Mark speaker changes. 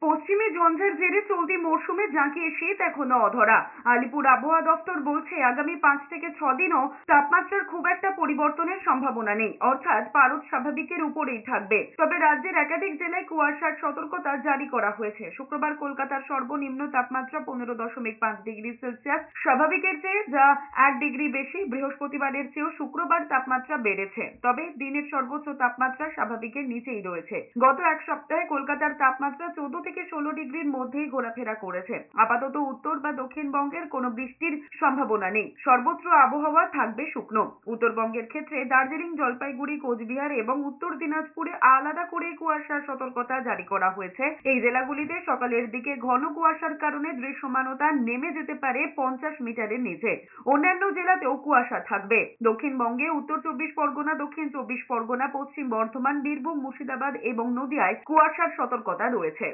Speaker 1: পশ্চিমী ঝঞ্ঝার জেরে চলতি মরশুমে জাঁকিয়ে শীত এখনো অধরা। আলিপুর আবহাওয়া দফতর বলছে আগামী 5 থেকে 6 দিনও তাপমাত্রার খুব একটা পরিবর্তনের সম্ভাবনা নেই, অর্থাৎ পারদ স্বাভাবিকের উপরেই থাকবে। তবে রাজ্যের একাধিক জেলায় কুয়াশার সতর্কতা জারি করা হয়েছে। শুক্রবার কলকাতার সর্বনিম্ন তাপমাত্রা 15.5 ডিগ্রি সেলসিয়াস স্বাভাবিকের চেয়ে, যা 1 ডিগ্রি বেশি। বৃহস্পতিবারের চেয়েও শুক্রবার তাপমাত্রা বেড়েছে, তবে দিনের সর্বোচ্চ তাপমাত্রা স্বাভাবিকের নিচেই রয়েছে। গত এক সপ্তাহে কলকাতার তাপমাত্রা 14 থেকে 16 ডিগ্রির মধ্যেই ঘোরাফেরা করেছে। আপাতত উত্তর বা দক্ষিণবঙ্গের কোনো বৃষ্টির সম্ভাবনা নেই। সর্বত্র আবহাওয়া থাকবে শুকনো। উত্তরবঙ্গের ক্ষেত্রে দার্জিলিং, জলপাইগুড়ি, কোচবিহার এবং উত্তর দিনাজপুরে আলাদা করে কুয়াশার সতর্কতা জারি করা হয়েছে। এই জেলাগুলিতে সকালের দিকে ঘন কুয়াশার কারণে দৃশ্যমানতা নেমে যেতে পারে 50 মিটারের নিচে। অন্যান্য জেলাতেও কুয়াশা থাকবে। দক্ষিণবঙ্গে উত্তর 24 পরগনা, দক্ষিণ 24 পরগনা, পশ্চিম বর্ধমান, বীরভূম, মুর্শিদাবাদ এবং নদিয়ায় কুয়াশার সতর্কতা রয়েছে।